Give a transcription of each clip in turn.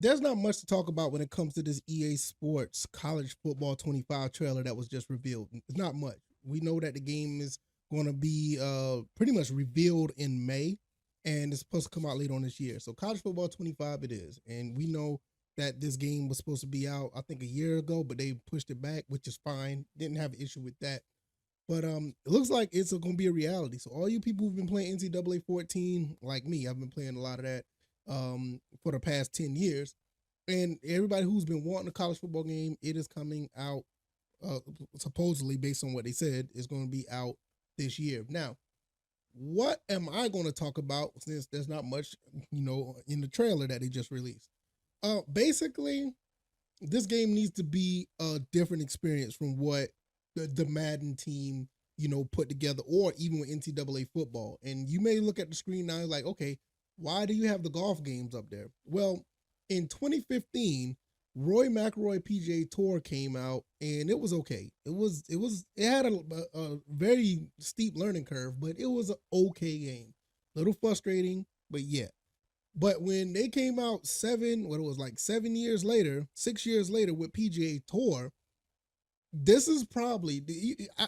there's not much to talk about when it comes to this EA Sports College Football 25 trailer that was just revealed. It's not much. We know that the game is going to be pretty much revealed in May, and it's supposed to come out later on this year. So College Football 25 it is, and we know that this game was supposed to be out I think a year ago, but they pushed it back, which is fine. Didn't have an issue with that. But it looks like it's going to be a reality. So all you people who've been playing NCAA 14, like me, I've been playing a lot of that for the past 10 years. And everybody who's been wanting a college football game, it is coming out supposedly based on what they said is going to be out this year. Now, what am I going to talk about since there's not much, in the trailer that they just released? Basically, this game needs to be a different experience from what the Madden team, put together, or even with NCAA football. And you may look at the screen now like, okay, why do you have the golf games up there? Well, in 2015, Roy McIlroy PGA Tour came out, and it was okay. It had a very steep learning curve, but it was an okay game. A little frustrating, but yeah. But when they came out 7 years later, 6 years later with PGA Tour, this is probably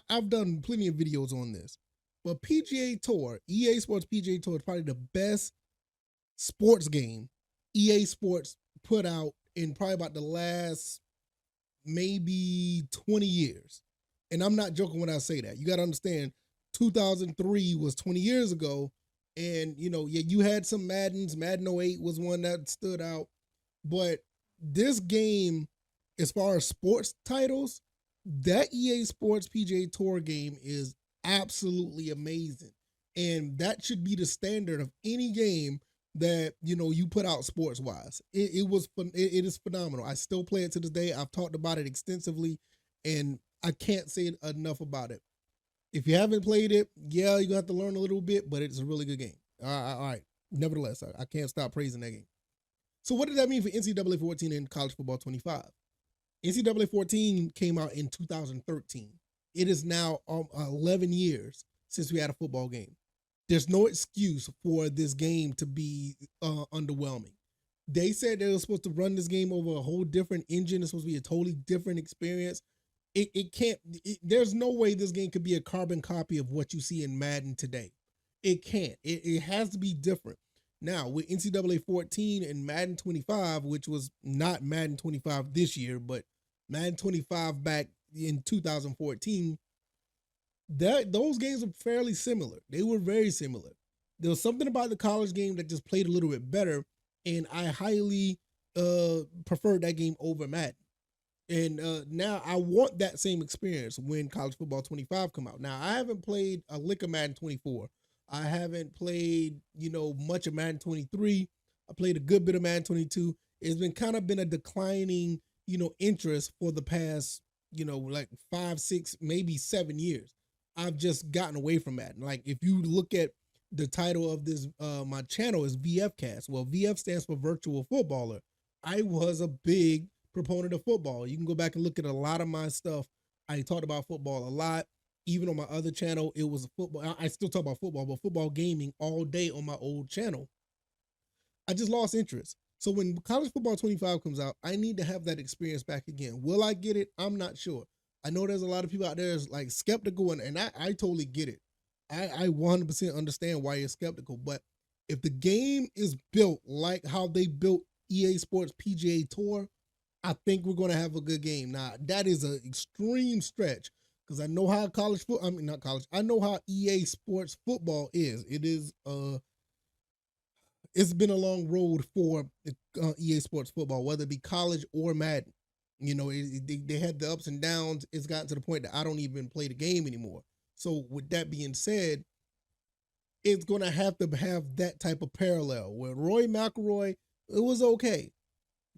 I've done plenty of videos on this, but PGA Tour, EA Sports PGA Tour is probably the best sports game EA Sports put out in probably about the last maybe 20 years. And I'm not joking when I say that. You got to understand, 2003 was 20 years ago. And, yeah, you had some Maddens. Madden '08 was one that stood out. But this game, as far as sports titles, that EA Sports PGA Tour game is absolutely amazing. And that should be the standard of any game that you put out sports wise. It is phenomenal. I still play it to this day. I've talked about it extensively, and I can't say enough about it. If you haven't played it, yeah, you have to learn a little bit, but it's a really good game. All right. Nevertheless, I can't stop praising that game. So what did that mean for NCAA 14 and College Football 25? NCAA 14 came out in 2013. It is now 11 years since we had a football game. There's no excuse for this game to be underwhelming. They said they were supposed to run this game over a whole different engine. It's supposed to be a totally different experience. It can't, there's no way this game could be a carbon copy of what you see in Madden today. It can't. It has to be different. Now, with NCAA 14 and Madden 25, which was not Madden 25 this year, but Madden 25 back in 2014, those games are fairly similar. They were very similar. There was something about the college game that just played a little bit better, and I highly preferred that game over Madden. And now I want that same experience when College Football 25 come out. Now, I haven't played a lick of Madden 24. I haven't played, much of Madden 23. I played a good bit of Madden 22. It's been a declining, interest for the past, like 5, 6, maybe 7 years. I've just gotten away from that. Like, if you look at the title of this, my channel is VFcast. Well, VF stands for Virtual Footballer. I was a big proponent of football. You can go back and look at a lot of my stuff. I talked about football a lot. Even on my other channel, it was a football. I still talk about football, but football gaming all day on my old channel. I just lost interest. So when College Football 25 comes out, I need to have that experience back again. Will I get it? I'm not sure. I know there's a lot of people out there is like skeptical, and I totally get it. I 100% understand why you're skeptical. But if the game is built like how they built EA Sports PGA Tour, I think we're going to have a good game. Now, that is an extreme stretch because I know how I know how EA Sports football is. It's been a long road for EA Sports football, whether it be college or Madden. They had the ups and downs. It's gotten to the point that I don't even play the game anymore. So with that being said, it's going to have that type of parallel where Roy McIlroy, it was okay.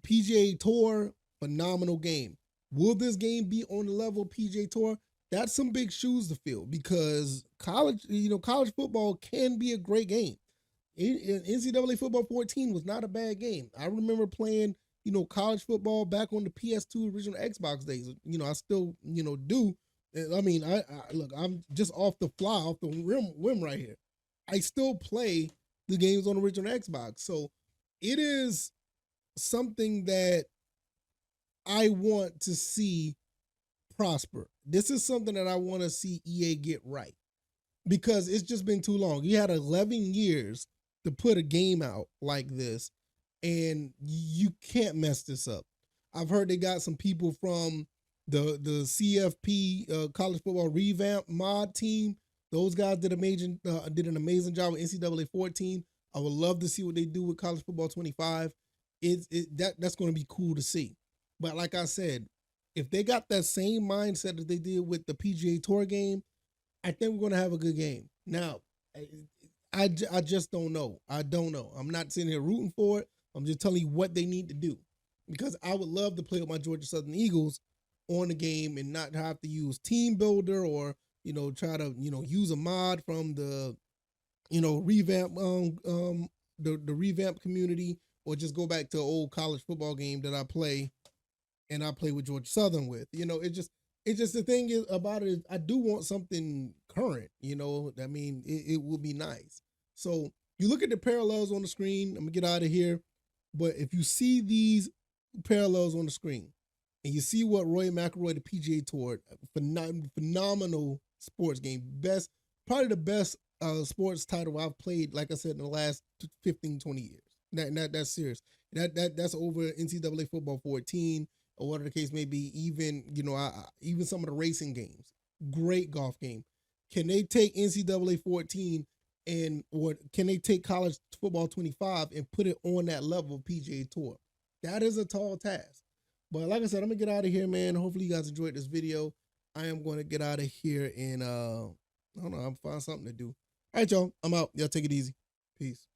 PGA Tour, phenomenal game. Will this game be on the level of PGA Tour? That's some big shoes to fill because college football can be a great game. NCAA football 14 was not a bad game. I remember playing, college football back on the PS2 original Xbox days. I still, do. I mean, I look, I'm just off the whim right here. I still play the games on the original Xbox. So it is something that I want to see prosper. This is something that I want to see EA get right because it's just been too long. You had 11 years to put a game out like this, and you can't mess this up. I've heard they got some people from the CFP college football revamp mod team. Those guys did an amazing job with NCAA 14. I would love to see what they do with college football 25. That's going to be cool to see. But like I said, if they got that same mindset that they did with the PGA Tour game, I think we're going to have a good game. Now, I just don't know. I don't know. I'm not sitting here rooting for it. I'm just telling you what they need to do because I would love to play with my Georgia Southern Eagles on the game and not have to use Team Builder or try to use a mod from the revamp the revamp community or just go back to an old college football game that I play with Georgia Southern with. It's just the thing is about it is I do want something current. I mean, it will be nice. So you look at the parallels on the screen. I'm gonna get out of here, but if you see these parallels on the screen and you see what Rory McIlroy, the PGA Tour, phenomenal sports game, probably the best sports title I've played, like I said, in the last 15, 20 years. That's serious. That's over NCAA football 14 or whatever the case may be. Even even some of the racing games, great golf game. Can they take NCAA 14 or can they take college football 25 and put it on that level of PGA Tour? That is a tall task. But like I said, I'm gonna get out of here, man. Hopefully you guys enjoyed this video. I am going to get out of here and I don't know, I'll find something to do. All right, y'all. I'm out. Y'all take it easy. Peace.